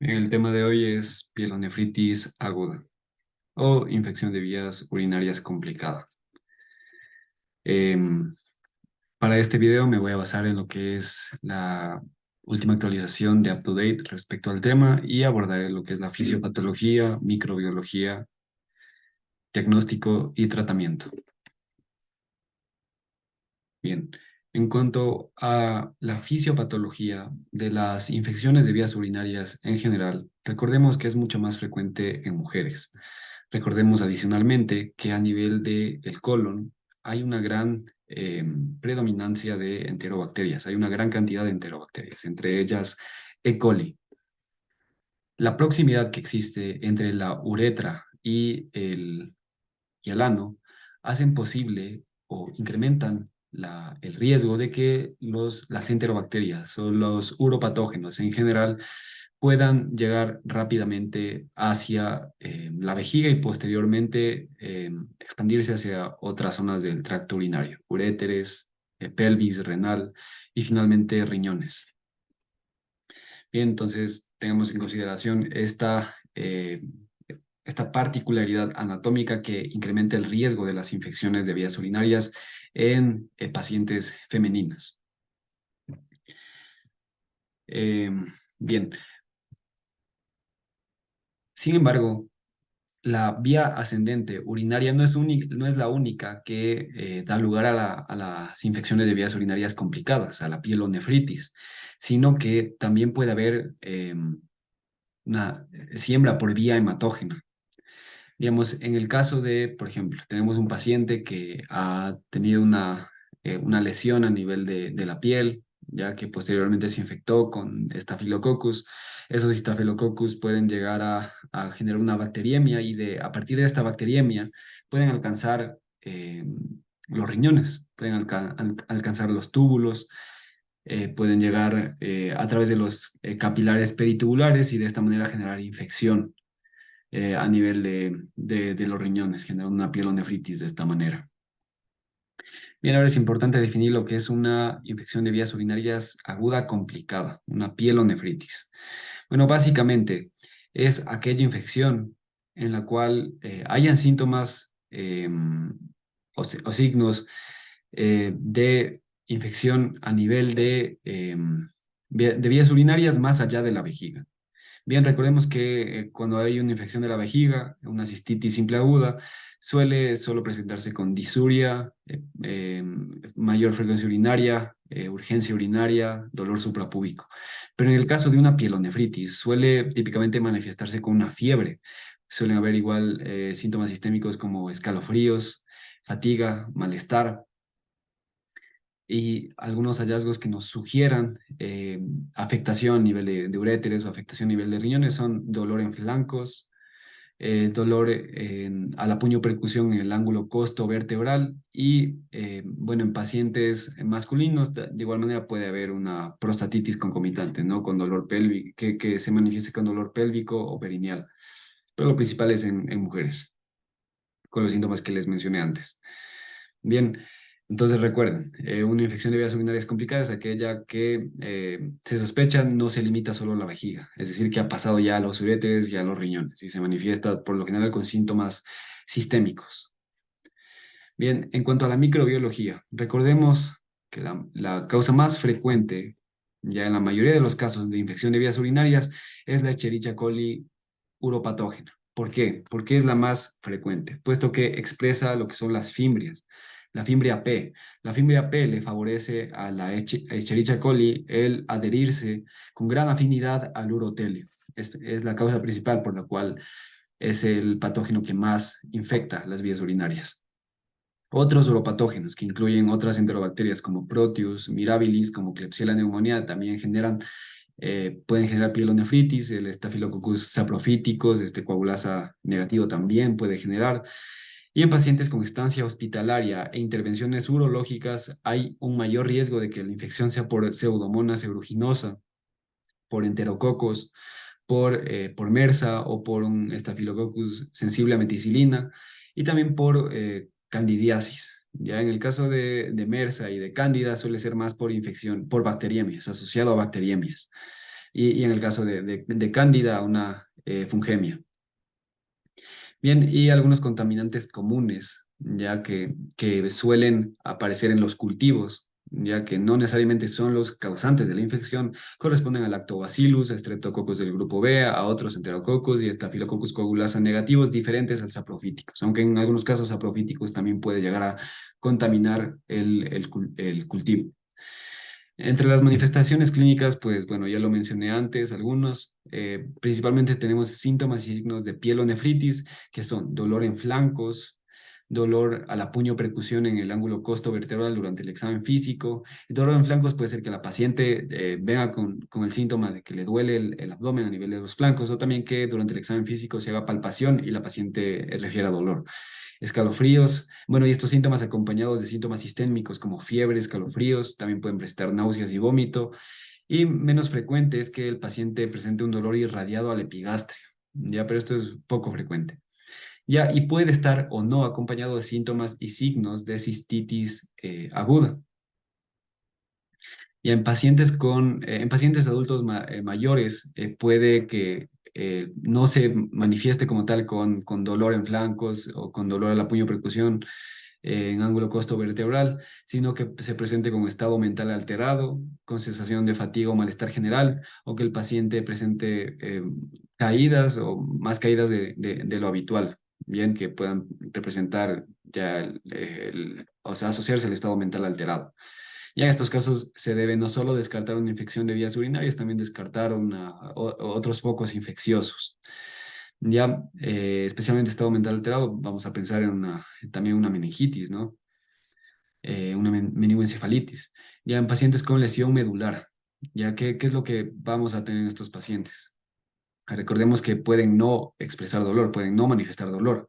El tema de hoy es pielonefritis aguda o infección de vías urinarias complicada. Em, para este video me voy a basar en lo que es la última actualización de UpToDate respecto al tema y abordaré lo que es la fisiopatología, microbiología, diagnóstico y tratamiento. Bien, en cuanto a la fisiopatología de las infecciones de vías urinarias en general, recordemos que es mucho más frecuente en mujeres. Recordemos adicionalmente que a nivel del colon hay una gran predominancia de enterobacterias, hay una gran cantidad de enterobacterias, entre ellas E. coli. La proximidad que existe entre la uretra y el ano hacen posible o incrementan el riesgo de que las enterobacterias o los uropatógenos en general puedan llegar rápidamente hacia la vejiga y posteriormente expandirse hacia otras zonas del tracto urinario, uréteres, pelvis, renal y finalmente riñones. Bien, entonces tengamos en consideración esta particularidad anatómica que incrementa el riesgo de las infecciones de vías urinarias en pacientes femeninas. Eh, Bien, sin embargo, la vía ascendente urinaria no es la única que da lugar a las infecciones de vías urinarias complicadas, a la pielonefritis, sino que también puede haber una siembra por vía hematógena. Digamos, en el caso de, por ejemplo, tenemos un paciente que ha tenido una lesión a nivel de la piel, ya que posteriormente se infectó con estafilococcus. Esos estafilococcus pueden llegar a generar una bacteriemia y a partir de esta bacteriemia pueden alcanzar los riñones, pueden alcanzar los túbulos, pueden llegar a través de los capilares peritubulares y de esta manera generar infección a nivel de los riñones, genera una pielonefritis de esta manera. Bien, ahora es importante definir lo que es una infección de vías urinarias aguda complicada, una pielonefritis. Bueno, básicamente es aquella infección en la cual hayan síntomas o signos de infección a nivel de vías urinarias más allá de la vejiga. Bien, recordemos que cuando hay una infección de la vejiga, una cistitis simple aguda, suele solo presentarse con disuria, mayor frecuencia urinaria, urgencia urinaria, dolor suprapúbico. Pero en el caso de una pielonefritis, suele típicamente manifestarse con una fiebre. Suelen haber igual síntomas sistémicos como escalofríos, fatiga, malestar y algunos hallazgos que nos sugieran afectación a nivel de uréteres o afectación a nivel de riñones son dolor en flancos, dolor a la puño-percusión en el ángulo costo-vertebral y, bueno, en pacientes masculinos de igual manera puede haber una prostatitis concomitante, ¿no? Con dolor pélvico, que se manifieste con dolor pélvico o perineal. Pero lo principal es en mujeres, con los síntomas que les mencioné antes. Bien, entonces recuerden, una infección de vías urinarias complicadas es aquella que se sospecha no se limita solo a la vejiga, es decir, que ha pasado ya a los uréteres y a los riñones y se manifiesta por lo general con síntomas sistémicos. Bien, en cuanto a la microbiología, recordemos que la causa más frecuente, ya en la mayoría de los casos de infección de vías urinarias, es la Escherichia coli uropatógena. ¿Por qué? Porque es la más frecuente, puesto que expresa lo que son las fimbrias. La fimbria P. La fimbria P le favorece a la Escherichia coli el adherirse con gran afinidad al urotelio. Es la causa principal por la cual es el patógeno que más infecta las vías urinarias. Otros uropatógenos que incluyen otras enterobacterias como Proteus, Mirabilis, como Klebsiella pneumoniae, también pueden generar pielonefritis, el Staphylococcus saprophyticus, este coagulasa negativo también puede generar. Y en pacientes con estancia hospitalaria e intervenciones urológicas hay un mayor riesgo de que la infección sea por Pseudomonas aeruginosa, por enterococos, por MRSA o por un Staphylococcus sensible a meticilina y también por candidiasis. Ya en el caso de MRSA y de cándida suele ser más por infección, por bacteriemias, asociado a bacteriemias. y en el caso de cándida, una fungemia. Bien, y algunos contaminantes comunes, ya que suelen aparecer en los cultivos, ya que no necesariamente son los causantes de la infección, corresponden al Lactobacillus, a Streptococcus del grupo B, a otros Enterococcus y Staphylococcus coagulasa negativos diferentes al saprofíticos, aunque en algunos casos saprofíticos también puede llegar a contaminar el cultivo. Entre las manifestaciones clínicas, pues bueno, ya lo mencioné antes, algunos. Principalmente tenemos síntomas y signos de pielonefritis, que son dolor en flancos, dolor a la puño percusión en el ángulo costo vertebral durante el examen físico. El dolor en flancos puede ser que la paciente venga con el síntoma de que le duele el abdomen a nivel de los flancos, o también que durante el examen físico se haga palpación y la paciente refiera dolor. Escalofríos, bueno, y estos síntomas acompañados de síntomas sistémicos como fiebre, escalofríos, también pueden presentar náuseas y vómito, y menos frecuente es que el paciente presente un dolor irradiado al epigastrio, ya, pero esto es poco frecuente. Ya, y puede estar o no acompañado de síntomas y signos de cistitis aguda. Ya en pacientes adultos mayores puede que no se manifieste como tal con dolor en flancos o con dolor a la puño percusión en ángulo costo vertebral, sino que se presente con estado mental alterado, con sensación de fatiga o malestar general, o que el paciente presente caídas o más caídas de lo habitual, bien que puedan representar ya o sea, asociarse al estado mental alterado. Ya en estos casos se debe no solo descartar una infección de vías urinarias, también descartar otros focos infecciosos. Ya, especialmente estado mental alterado, vamos a pensar en también una meningitis, ¿no? Una meningoencefalitis. Ya en pacientes con lesión medular, ya qué es lo que vamos a tener en estos pacientes. Recordemos que pueden no expresar dolor, pueden no manifestar dolor,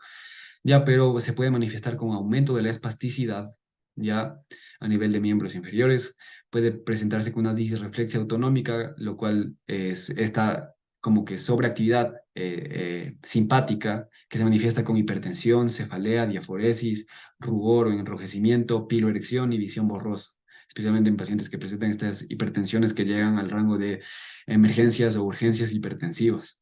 ya, pero se puede manifestar con aumento de la espasticidad, ya a nivel de miembros inferiores, puede presentarse con una disreflexia autonómica, lo cual es esta como que sobreactividad simpática que se manifiesta con hipertensión, cefalea, diaforesis, rubor o enrojecimiento, piloerección y visión borrosa, especialmente en pacientes que presentan estas hipertensiones que llegan al rango de emergencias o urgencias hipertensivas.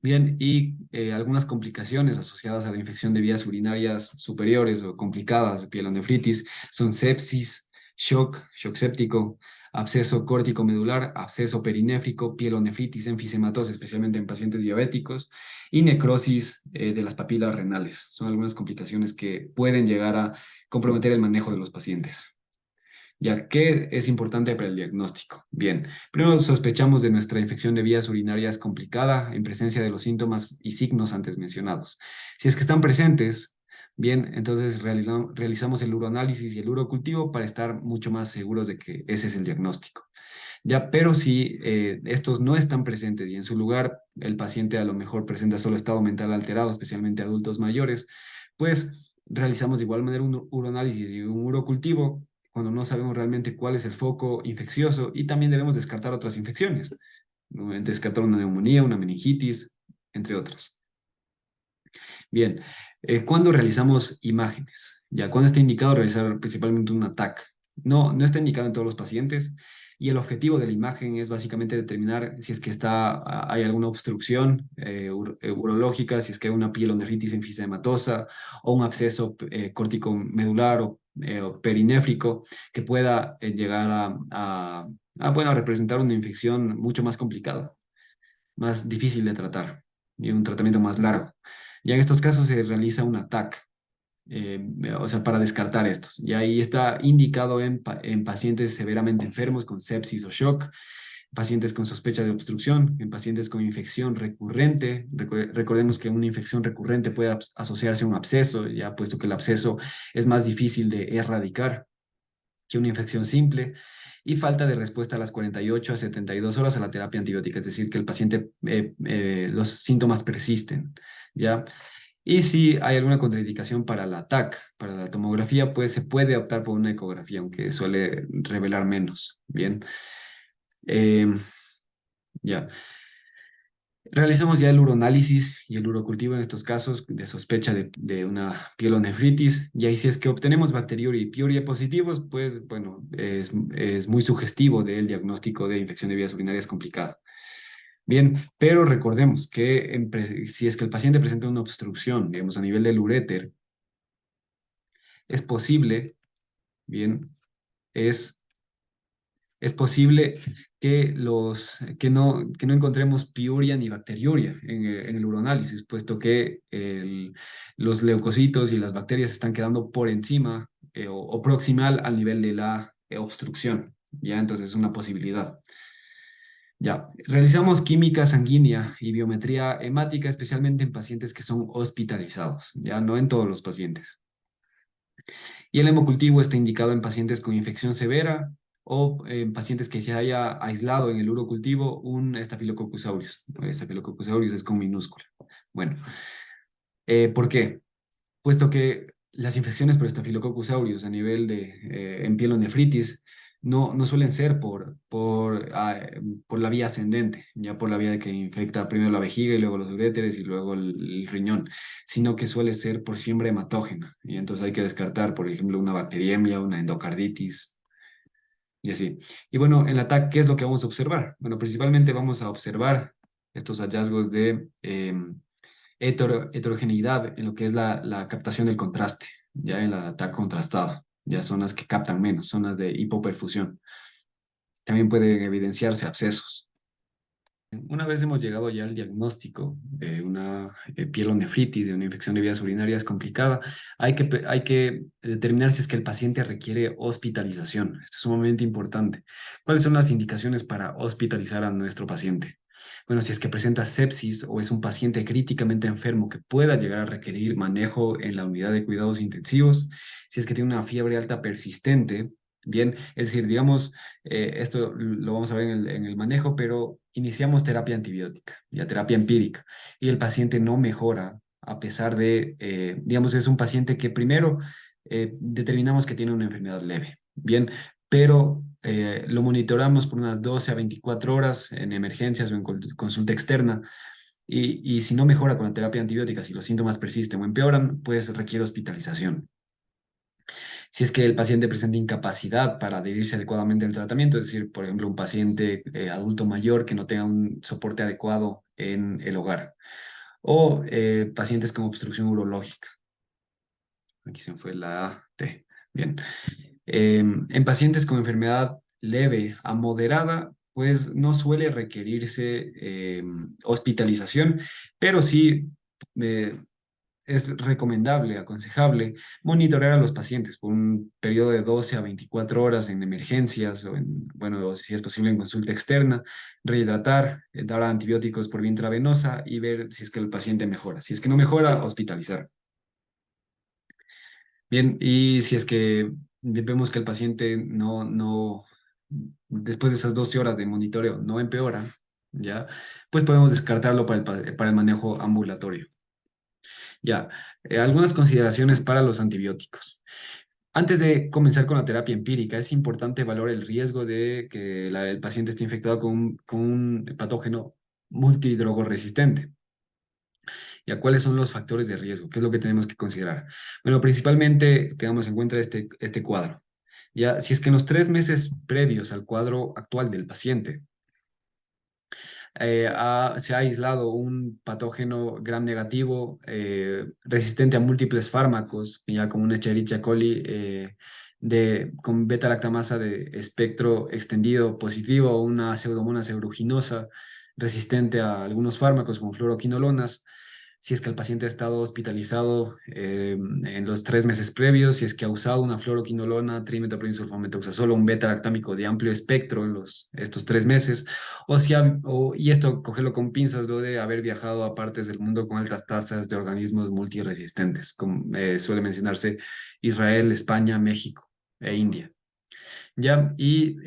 Bien, y algunas complicaciones asociadas a la infección de vías urinarias superiores o complicadas, pielonefritis, son sepsis, shock séptico, absceso córtico medular, absceso perinéfrico, pielonefritis enfisematosa, especialmente en pacientes diabéticos, y necrosis de las papilas renales. Son algunas complicaciones que pueden llegar a comprometer el manejo de los pacientes. ¿Ya qué es importante para el diagnóstico? Bien, primero sospechamos de nuestra infección de vías urinarias complicada en presencia de los síntomas y signos antes mencionados. Si es que están presentes, bien, entonces realizamos el uroanálisis y el urocultivo para estar mucho más seguros de que ese es el diagnóstico. Ya, pero si estos no están presentes y en su lugar el paciente a lo mejor presenta solo estado mental alterado, especialmente adultos mayores, pues realizamos de igual manera un uroanálisis y un urocultivo cuando no sabemos realmente cuál es el foco infeccioso, y también debemos descartar otras infecciones, ¿no? Descartar una neumonía, una meningitis, entre otras. Bien, ¿cuándo realizamos imágenes? Ya, ¿cuándo está indicado realizar principalmente un ATAC? No está indicado en todos los pacientes, y el objetivo de la imagen es básicamente determinar si es que hay alguna obstrucción urológica, si es que hay una pielonefritis enfisematosa o un absceso córtico medular o perinéfrico que pueda llegar bueno, a representar una infección mucho más complicada, más difícil de tratar y un tratamiento más largo. Ya en estos casos se realiza un ATAC, o sea, para descartar estos. Y ahí está indicado en pacientes severamente enfermos con sepsis o shock, pacientes con sospecha de obstrucción, en pacientes con infección recurrente. Recordemos que una infección recurrente puede asociarse a un absceso, ya puesto que el absceso es más difícil de erradicar que una infección simple, y falta de respuesta a las 48 a 72 horas a la terapia antibiótica, es decir, que el paciente, los síntomas persisten, ¿ya? Y si hay alguna contraindicación para la TAC, para la tomografía, pues se puede optar por una ecografía, aunque suele revelar menos, ¿bien? Eh, ya. Realizamos ya el uroanálisis y el urocultivo en estos casos de sospecha de una pielonefritis. Y ahí si es que obtenemos bacteriuria y piuria positivos, pues bueno, es muy sugestivo del diagnóstico de infección de vías urinarias complicada. Bien, pero recordemos que si es que el paciente presenta una obstrucción, digamos, a nivel del uréter, es posible, bien, es es posible que no encontremos piuria ni bacteriuria en el uroanálisis, puesto que los leucocitos y las bacterias están quedando por encima o proximal al nivel de la obstrucción. Ya, entonces es una posibilidad. Ya, realizamos química sanguínea y biometría hemática, especialmente en pacientes que son hospitalizados, ya no en todos los pacientes. Y el hemocultivo está indicado en pacientes con infección severa o en pacientes que se haya aislado en el urocultivo un Staphylococcus aureus. Staphylococcus aureus es con minúscula. Bueno, ¿por qué? Puesto que las infecciones por Staphylococcus aureus a nivel de en pielonefritis no suelen ser por la vía ascendente, ya por la vía de que infecta primero la vejiga y luego los uréteres y luego el riñón, sino que suele ser por siembra hematógena. Y entonces hay que descartar, por ejemplo, una bacteriemia, una endocarditis y así. Y bueno, en la TAC, ¿qué es lo que vamos a observar? Bueno, principalmente vamos a observar estos hallazgos de heterogeneidad en lo que es la captación del contraste, ya en la TAC contrastada, ya zonas que captan menos, zonas de hipoperfusión. También pueden evidenciarse abscesos. Una vez hemos llegado ya al diagnóstico de una pielonefritis, de una infección de vías urinarias complicada, hay que determinar si es que el paciente requiere hospitalización. Esto es sumamente importante. ¿Cuáles son las indicaciones para hospitalizar a nuestro paciente? Bueno, si es que presenta sepsis o es un paciente críticamente enfermo que pueda llegar a requerir manejo en la unidad de cuidados intensivos, si es que tiene una fiebre alta persistente, bien, es decir, digamos, esto lo vamos a ver en el manejo, pero iniciamos terapia antibiótica, ya terapia empírica, y el paciente no mejora a pesar de, digamos, es un paciente que primero determinamos que tiene una enfermedad leve, bien, pero lo monitoramos por unas 12 a 24 horas en emergencias o en consulta externa. Y si no mejora con la terapia antibiótica, si los síntomas persisten o empeoran, pues requiere hospitalización. Si es que el paciente presenta incapacidad para adherirse adecuadamente al tratamiento, es decir, por ejemplo, un paciente adulto mayor que no tenga un soporte adecuado en el hogar, o pacientes con obstrucción urológica. Aquí se me fue la T. Bien. En pacientes con enfermedad leve a moderada, pues no suele requerirse hospitalización, pero sí eh, es recomendable, aconsejable, monitorear a los pacientes por un periodo de 12 a 24 horas en emergencias o bueno, o si es posible en consulta externa, rehidratar, dar antibióticos por vía intravenosa y ver si es que el paciente mejora. Si es que no mejora, hospitalizar. Bien, y si es que vemos que el paciente después de esas 12 horas de monitoreo no empeora, ¿ya? Pues podemos descartarlo para el manejo ambulatorio. Ya, algunas consideraciones para los antibióticos. Antes de comenzar con la terapia empírica, es importante evaluar el riesgo de que el paciente esté infectado con un patógeno multidrogoresistente. ¿Ya cuáles son los factores de riesgo? ¿Qué es lo que tenemos que considerar? Bueno, principalmente tengamos en cuenta este cuadro. Ya, si es que en los 3 meses previos al cuadro actual del paciente se ha aislado un patógeno gram negativo resistente a múltiples fármacos, ya como una Escherichia coli con beta-lactamasa de espectro extendido positivo o una Pseudomonas aeruginosa resistente a algunos fármacos como fluoroquinolonas. Si es que el paciente ha estado hospitalizado en los 3 meses previos, si es que ha usado una fluoroquinolona, trimetopril sulfamethoxazol o un beta-lactámico de amplio espectro en estos 3 meses, y esto cogerlo con pinzas, lo de haber viajado a partes del mundo con altas tasas de organismos multiresistentes, como suele mencionarse Israel, España, México e India. ¿Ya? Y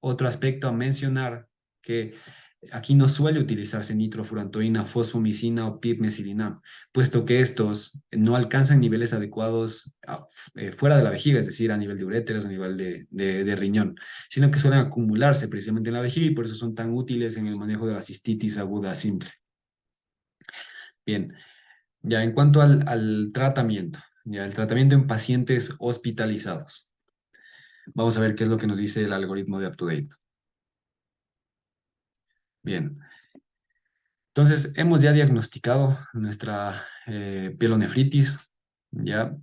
otro aspecto a mencionar que Aquí no suele utilizarse nitrofurantoína, fosfomicina o pipmesilinam, puesto que estos no alcanzan niveles adecuados fuera de la vejiga, es decir, a nivel de uréteros, a nivel de riñón, sino que suelen acumularse precisamente en la vejiga y por eso son tan útiles en el manejo de la cistitis aguda simple. Bien, ya en cuanto al tratamiento, ya el tratamiento en pacientes hospitalizados. Vamos a ver qué es lo que nos dice el algoritmo de UpToDate. Bien, entonces hemos ya diagnosticado nuestra pielonefritis, ya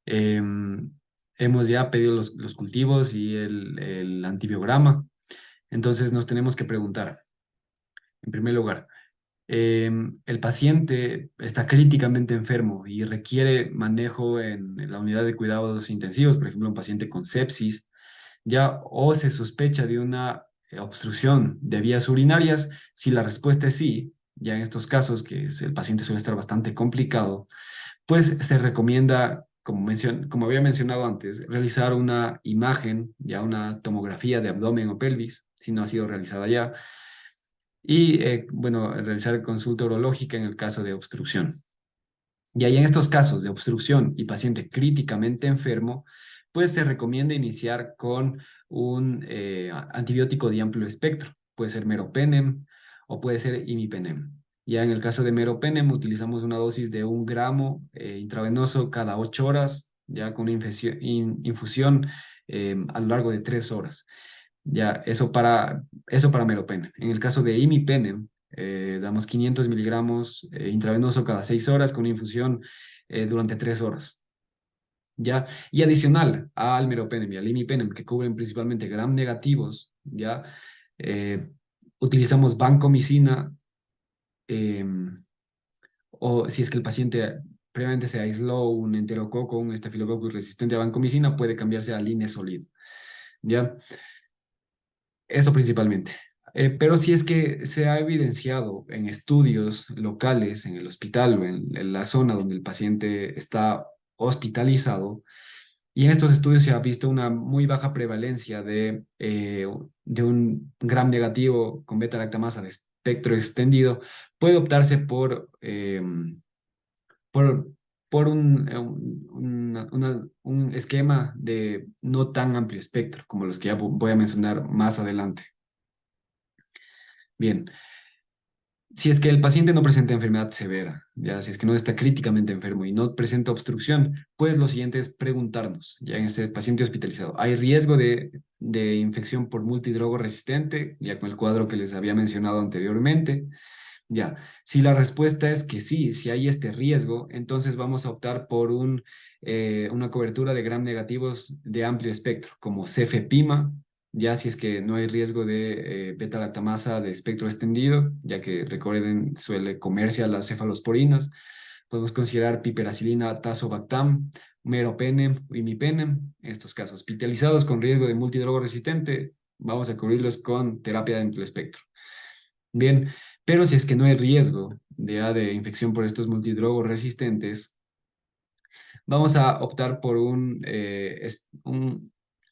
em, hemos ya pedido los cultivos y el antibiograma. Entonces nos tenemos que preguntar, en primer lugar, el paciente está críticamente enfermo y requiere manejo en la unidad de cuidados intensivos, por ejemplo, un paciente con sepsis, ya, o se sospecha de una obstrucción de vías urinarias. Si la respuesta es sí, ya en estos casos, el paciente suele estar bastante complicado, pues se recomienda, como había mencionado antes, realizar una imagen, ya una tomografía de abdomen o pelvis, si no ha sido realizada ya, y bueno, realizar consulta urológica en el caso de obstrucción. Y ahí en estos casos de obstrucción y paciente críticamente enfermo, pues se recomienda iniciar con un antibiótico de amplio espectro. Puede ser meropenem o puede ser imipenem. Ya en el caso de meropenem utilizamos una dosis de 1 gramo intravenoso cada 8 horas, ya con una infusión a lo largo de 3 horas. Ya, eso para meropenem. En el caso de imipenem, damos 500 miligramos intravenoso cada 6 horas con infusión durante 3 horas. ¿Ya? Y adicional al meropenem y al imipenem, que cubren principalmente gram negativos, ¿ya? Eh, utilizamos vancomicina o si es que el paciente previamente se aisló un enterococo, un estafilococcus resistente a vancomicina, puede cambiarse a linezolid, ¿ya? Eso principalmente. Pero si es que se ha evidenciado en estudios locales, en el hospital o en la zona donde el paciente está hospitalizado, y en estos estudios se ha visto una muy baja prevalencia de un gram negativo con beta-lactamasa de espectro extendido, puede optarse por, por un esquema de no tan amplio espectro como los que ya voy a mencionar más adelante. Bien, si es que el paciente no presenta enfermedad severa, ya si es que no está críticamente enfermo y no presenta obstrucción, pues lo siguiente es preguntarnos, ya en este paciente hospitalizado, ¿hay riesgo de infección por multidrogo resistente, ya con el cuadro que les había mencionado anteriormente? Ya, si la respuesta es que sí, si hay este riesgo, entonces vamos a optar por una cobertura de gram negativos de amplio espectro, como cefepima, ya si es que no hay riesgo de beta-lactamasa de espectro extendido, ya que recuerden, suele comerse a las cefalosporinas. Podemos considerar piperacilina, tazobactam, meropenem, imipenem, en estos casos hospitalizados con riesgo de multidrogo resistente, vamos a cubrirlos con terapia de amplio espectro. Bien, pero si es que no hay riesgo de infección por estos multidrogos resistentes, vamos a optar por un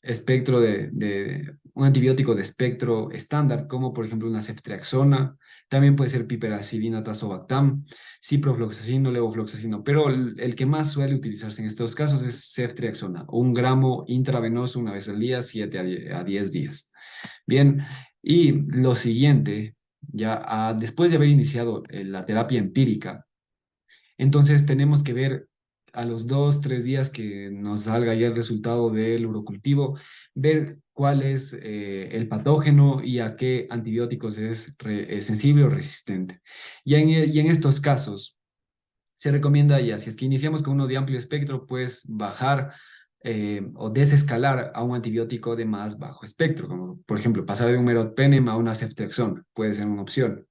espectro un antibiótico de espectro estándar, como por ejemplo una ceftriaxona, también puede ser piperacilina, tazobactam, ciprofloxacino, levofloxacino, pero el que más suele utilizarse en estos casos es ceftriaxona, 1 gramo intravenoso una vez al día, 7 a 10 días. Bien, y lo siguiente, ya después de haber iniciado la terapia empírica, entonces tenemos que ver a los 2, 3 días que nos salga ya el resultado del urocultivo, ver cuál es el patógeno y a qué antibióticos es sensible o resistente. Y en estos casos se recomienda ya, si es que iniciamos con uno de amplio espectro, pues bajar o desescalar a un antibiótico de más bajo espectro, como por ejemplo pasar de un meropenem a una ceftriaxona, puede ser una opción.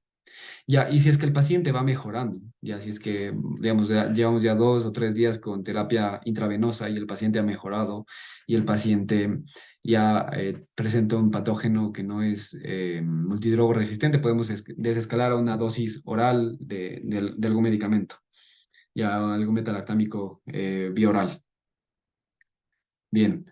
Ya, y si es que el paciente va mejorando, ya si es que, digamos, llevamos ya 2 o 3 días con terapia intravenosa y el paciente ha mejorado y el paciente ya presenta un patógeno que no es multidrogo resistente, podemos desescalar a una dosis oral de algún medicamento, ya algún metalactámico bioral. Bien.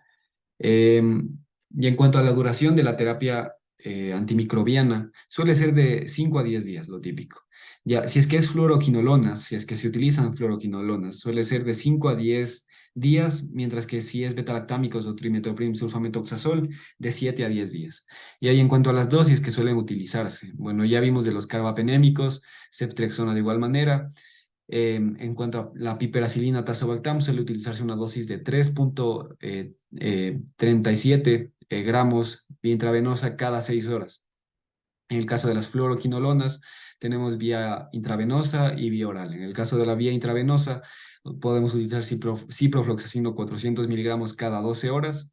Y en cuanto a la duración de la terapia antimicrobiana, suele ser de 5 a 10 días, lo típico. Ya, si es que es fluoroquinolonas, si es que se utilizan fluoroquinolonas, suele ser de 5 a 10 días, mientras que si es betalactámicos o trimetoprim sulfametoxazol, de 7 a 10 días. Y ahí en cuanto a las dosis que suelen utilizarse, bueno, ya vimos de los carbapenémicos, ceftriaxona de igual manera. En cuanto a la piperacilina tazobactam, suele utilizarse una dosis de 3,37 gramos vía intravenosa cada 6 horas. En el caso de las fluoroquinolonas, tenemos vía intravenosa y vía oral. En el caso de la vía intravenosa, podemos utilizar ciprofloxacino 400 miligramos cada 12 horas.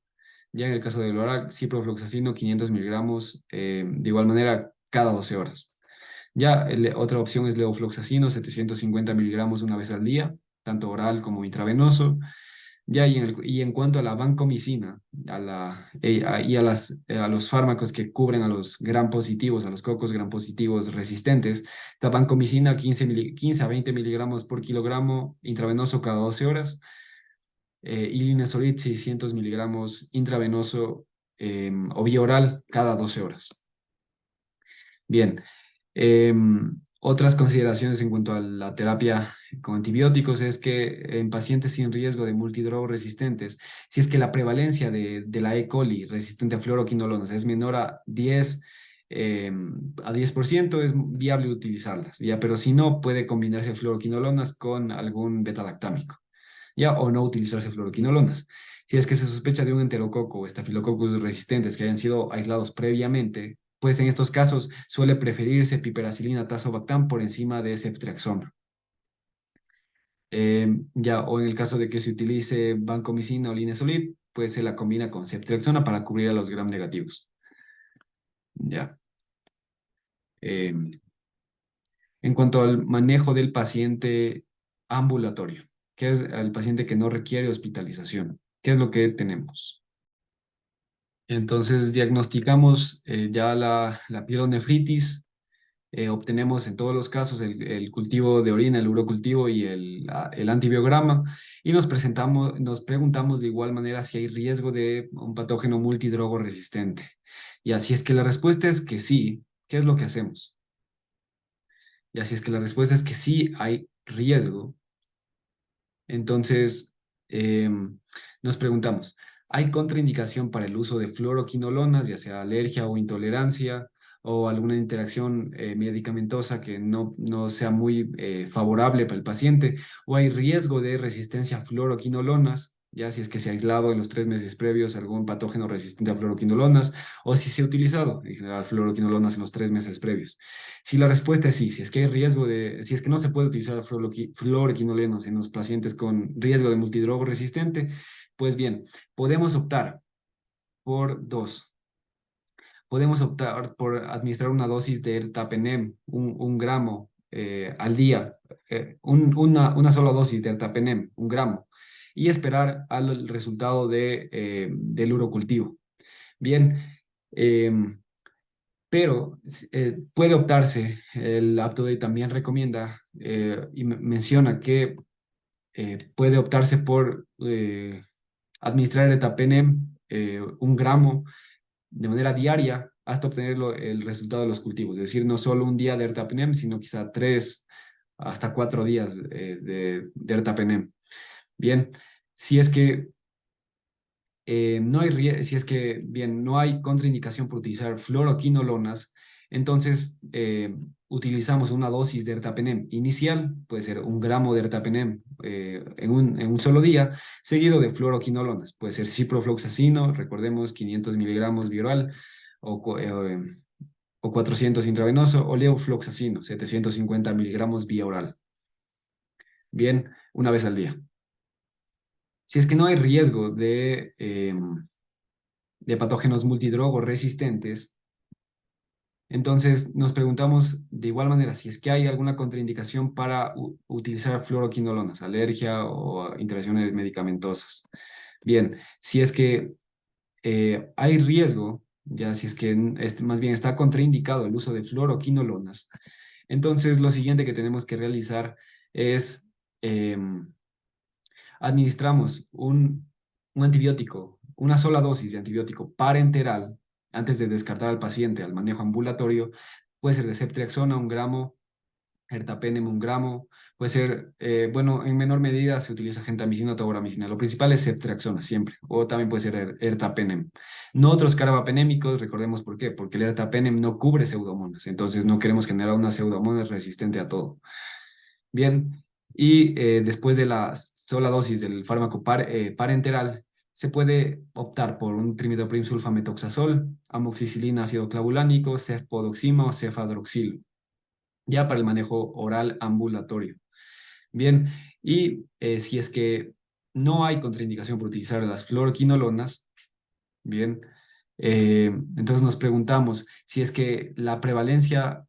Ya en el caso del oral, ciprofloxacino 500 miligramos de igual manera cada 12 horas. Ya otra opción es levofloxacino 750 miligramos una vez al día, tanto oral como intravenoso. Ya, y en cuanto a la vancomicina y a los fármacos que cubren a los gram positivos, a los cocos gram positivos resistentes, esta vancomicina 15 a 20 miligramos por kilogramo intravenoso cada 12 horas, y linezolid 600 miligramos intravenoso o vía oral cada 12 horas. Bien, otras consideraciones en cuanto a la terapia con antibióticos es que en pacientes sin riesgo de multidrogo resistentes, si es que la prevalencia de la E. coli resistente a fluoroquinolonas es menor a 10%, es viable utilizarlas, ¿ya? Pero si no, puede combinarse fluoroquinolonas con algún betalactámico, ¿ya? O no utilizarse fluoroquinolonas. Si es que se sospecha de un enterococo o estafilococcus resistentes que hayan sido aislados previamente, pues en estos casos suele preferirse piperacilina tazobactam por encima de ceftriaxona. Ya, o en el caso de que se utilice vancomicina o linezolid, pues se la combina con ceftriaxona para cubrir a los gram negativos. Ya. Em, en cuanto al manejo del paciente ambulatorio, que es el paciente que no requiere hospitalización, ¿qué es lo que tenemos? Entonces diagnosticamos ya la pielonefritis, obtenemos en todos los casos el cultivo de orina, el urocultivo y el antibiograma, y nos preguntamos de igual manera si hay riesgo de un patógeno multidrogo resistente. Y así es que la respuesta es que sí, ¿qué es lo que hacemos? Y así es que la respuesta es que sí hay riesgo. Entonces, nos preguntamos, ¿hay contraindicación para el uso de fluoroquinolonas, ya sea alergia o intolerancia, o alguna interacción medicamentosa que no sea muy favorable para el paciente? ¿O hay riesgo de resistencia a fluoroquinolonas, ya si es que se ha aislado en los 3 meses previos algún patógeno resistente a fluoroquinolonas, o si se ha utilizado en general fluoroquinolonas en los 3 meses previos? Si la respuesta es sí, si es que no se puede utilizar fluoroquinolonas en los pacientes con riesgo de multidrogo resistente, pues bien, podemos optar por dos. Podemos optar por administrar una dosis de ertapenem, un gramo al día, una sola dosis de ertapenem, un gramo, y esperar al resultado del urocultivo. Bien, pero puede optarse, el UpToDate también recomienda y menciona que puede optarse por administrar el etapenem, un gramo de manera diaria hasta obtener el resultado de los cultivos. Es decir, no solo un día de ertapenem, sino quizá 3 hasta 4 días de ertapenem. Bien, si es que si es que bien no hay contraindicación por utilizar fluoroquinolonas, entonces utilizamos una dosis de ertapenem inicial, puede ser un gramo de ertapenem en un solo día, seguido de fluoroquinolonas, puede ser ciprofloxacino, recordemos 500 miligramos viral o 400 intravenoso, o levofloxacino, 750 miligramos vía oral. Bien, una vez al día. Si es que no hay riesgo de patógenos multidrogo resistentes, entonces nos preguntamos de igual manera si es que hay alguna contraindicación para utilizar fluoroquinolonas, alergia o interacciones medicamentosas. Bien, si es que hay riesgo, ya si es que más bien está contraindicado el uso de fluoroquinolonas, entonces lo siguiente que tenemos que realizar es administramos un antibiótico, una sola dosis de antibiótico parenteral antes de descartar al paciente al manejo ambulatorio, puede ser de ceftriaxona 1 gramo, ertapenem 1 gramo, puede ser, bueno, en menor medida se utiliza gentamicina o tauramicina. Lo principal es ceftriaxona siempre, o también puede ser ertapenem. No otros carbapenémicos, recordemos por qué, porque el ertapenem no cubre pseudomonas, entonces no queremos generar una pseudomonas resistente a todo. Bien, y después de la sola dosis del fármaco parenteral, se puede optar por un trimidoprim sulfametoxazol, amoxicilina ácido clavulánico, cefpodoxima o cefadroxil, ya para el manejo oral ambulatorio. Bien, y si es que no hay contraindicación por utilizar las fluoroquinolonas, bien, entonces nos preguntamos si es que la prevalencia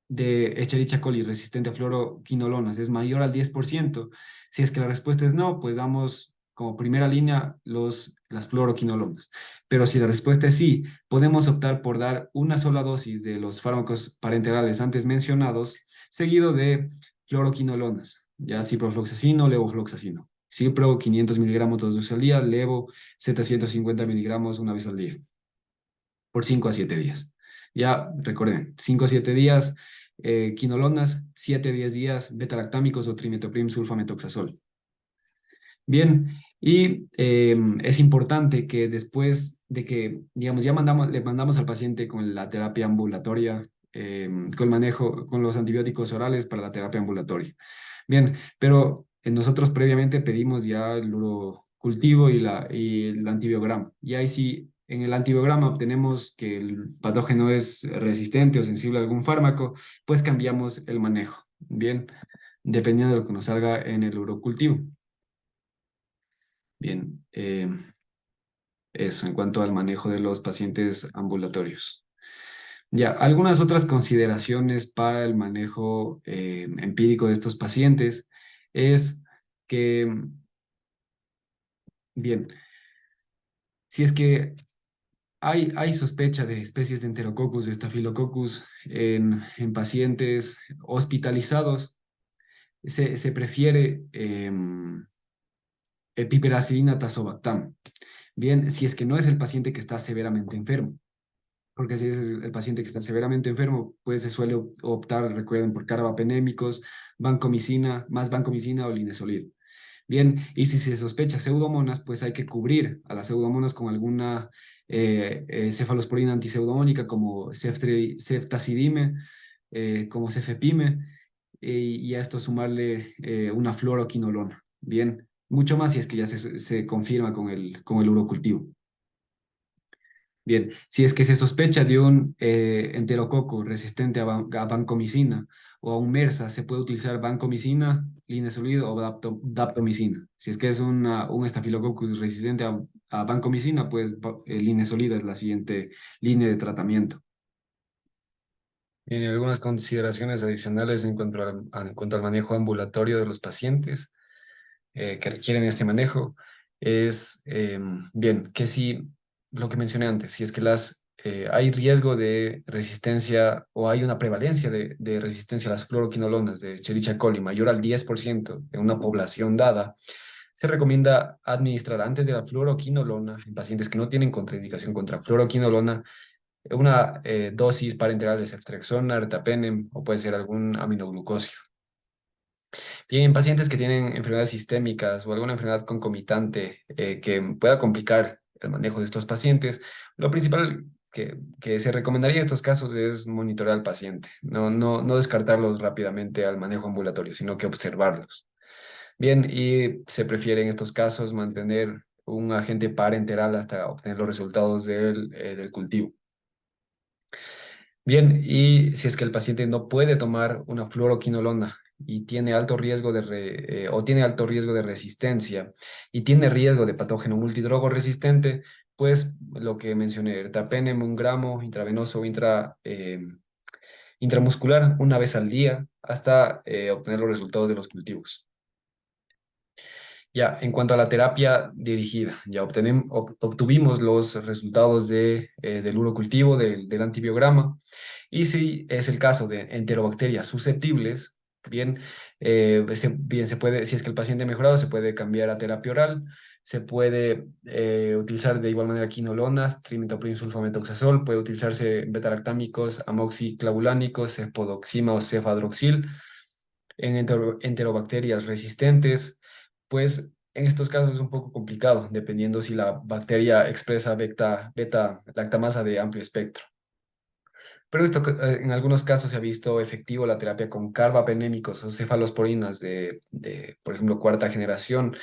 de Escherichia coli resistente a fluoroquinolonas es mayor al 10%. Si es que la respuesta es no, pues damos como primera línea las fluoroquinolonas. Pero si la respuesta es sí, podemos optar por dar una sola dosis de los fármacos parenterales antes mencionados, seguido de fluoroquinolonas, ya ciprofloxacino, levofloxacino. Cipro 500 miligramos 2 veces al día, levo 750 miligramos 1 vez al día, por 5 a 7 días. Ya recuerden, 5 a 7 días, quinolonas, 7 a 10 días, beta-lactámicos o trimethoprim sulfametoxazol. Bien, y es importante que después de que, digamos, le mandamos al paciente con la terapia ambulatoria, con el manejo, con los antibióticos orales para la terapia ambulatoria. Bien, pero nosotros previamente pedimos ya el urocultivo y el antibiograma. Y ahí sí, en el antibiograma obtenemos que el patógeno es resistente o sensible a algún fármaco, pues cambiamos el manejo. Bien, dependiendo de lo que nos salga en el urocultivo. Bien, eso en cuanto al manejo de los pacientes ambulatorios. Ya, algunas otras consideraciones para el manejo empírico de estos pacientes es que, bien, si es que hay sospecha de especies de Enterococcus, de Staphylococcus en pacientes hospitalizados, se prefiere piperacillina tazobactam. Bien, si es que no es el paciente que está severamente enfermo. Porque si es el paciente que está severamente enfermo, pues se suele optar, recuerden, por carbapenémicos, vancomicina, más vancomicina o linezolid. Bien, y si se sospecha pseudomonas, pues hay que cubrir a las pseudomonas con alguna cefalosporina antipseudomónica como ceftazidime, como cefepime, y a esto sumarle una fluoroquinolona. Bien, mucho más si es que ya se confirma con el urocultivo. Bien, si es que se sospecha de un enterococo resistente a vancomicina o a un MRSA, se puede utilizar vancomicina, linezolid o daptomicina. Si es que es un estafilococcus resistente a vancomicina, pues linezolid es la siguiente línea de tratamiento. Bien, algunas consideraciones adicionales en cuanto al manejo ambulatorio de los pacientes que requieren este manejo es, bien, que si lo que mencioné antes, si es que hay riesgo de resistencia o hay una prevalencia de resistencia a las fluoroquinolonas de Escherichia coli mayor al 10% en una población dada, se recomienda administrar antes de la fluoroquinolona en pacientes que no tienen contraindicación contra fluoroquinolona una dosis parenteral de ceftriaxona, ertapenem o puede ser algún aminoglucósido. Y en pacientes que tienen enfermedades sistémicas o alguna enfermedad concomitante que pueda complicar el manejo de estos pacientes, lo principal que se recomendaría en estos casos es monitorear al paciente, no descartarlos rápidamente al manejo ambulatorio, sino que observarlos. Bien, y se prefiere en estos casos mantener un agente parenteral hasta obtener los resultados del cultivo. Bien, y si es que el paciente no puede tomar una fluoroquinolona y tiene alto riesgo o tiene alto riesgo de resistencia y tiene riesgo de patógeno multidrogo resistente, pues lo que mencioné, ertapenem 1 gramo intravenoso o intramuscular 1 vez al día hasta obtener los resultados de los cultivos. Ya, en cuanto a la terapia dirigida, ya obtuvimos los resultados del urocultivo, del antibiograma, y si es el caso de enterobacterias susceptibles, bien, bien se puede, si es que el paciente ha mejorado, se puede cambiar a terapia oral, Se puede utilizar de igual manera quinolonas, trimethoprim sulfametoxazol, puede utilizarse betalactámicos, amoxiclavulánicos, cefodoxima o cefadroxil en enterobacterias resistentes, pues en estos casos es un poco complicado, dependiendo si la bacteria expresa beta lactamasa de amplio espectro. Pero en algunos casos se ha visto efectivo la terapia con carbapenémicos o cefalosporinas por ejemplo, cuarta generación,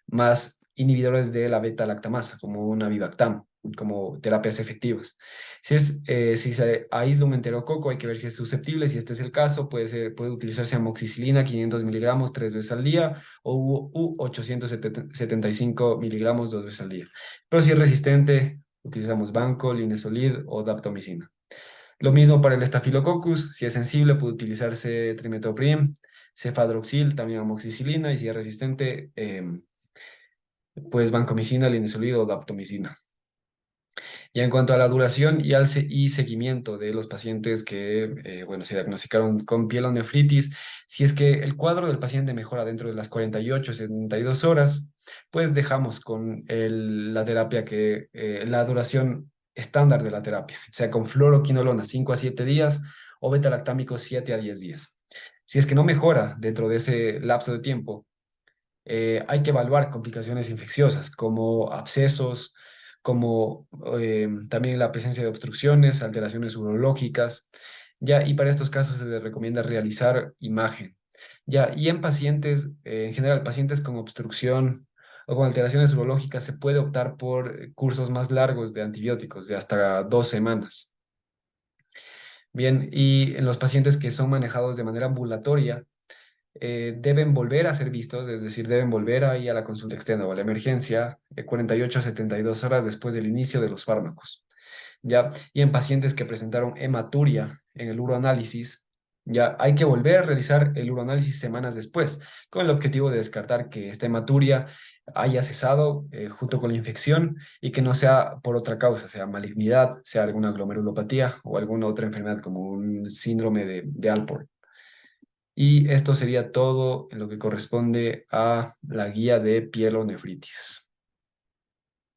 más inhibidores de la beta-lactamasa, como una Vivactam, como terapias efectivas. Si se aísla un enterococo, hay que ver si es susceptible. Si este es el caso, puede utilizarse amoxicilina 500 miligramos 3 veces al día o U 875 miligramos 2 veces al día. Pero si es resistente, utilizamos banco, linezolid o daptomicina. Lo mismo para el Staphylococcus, si es sensible puede utilizarse trimethoprim, cefadroxil, también amoxicilina, y si es resistente, pues vancomicina, linezolid o daptomicina. Y en cuanto a la duración y seguimiento de los pacientes que, bueno, se diagnosticaron con pielonefritis, si es que el cuadro del paciente mejora dentro de las 48 72 horas, pues dejamos con la terapia la duración estándar de la terapia, sea con fluoroquinolona 5 a 7 días o betalactámico 7 a 10 días. Si es que no mejora dentro de ese lapso de tiempo, hay que evaluar complicaciones infecciosas como abscesos, como también la presencia de obstrucciones, alteraciones urológicas, ya, y para estos casos se les recomienda realizar imagen, ya, y en pacientes, en general, pacientes con obstrucción o con alteraciones urológicas, se puede optar por cursos más largos de antibióticos, de hasta 2 semanas. Bien, y en los pacientes que son manejados de manera ambulatoria, deben volver a ser vistos, es decir, deben volver ahí a la consulta externa o a la emergencia 48 a 72 horas después del inicio de los fármacos. ¿Ya? Y en pacientes que presentaron hematuria en el uroanálisis, ya hay que volver a realizar el uroanálisis semanas después, con el objetivo de descartar que esta hematuria haya cesado junto con la infección y que no sea por otra causa, sea malignidad, sea alguna glomerulopatía o alguna otra enfermedad como un síndrome de Alport. Y esto sería todo en lo que corresponde a la guía de pielonefritis.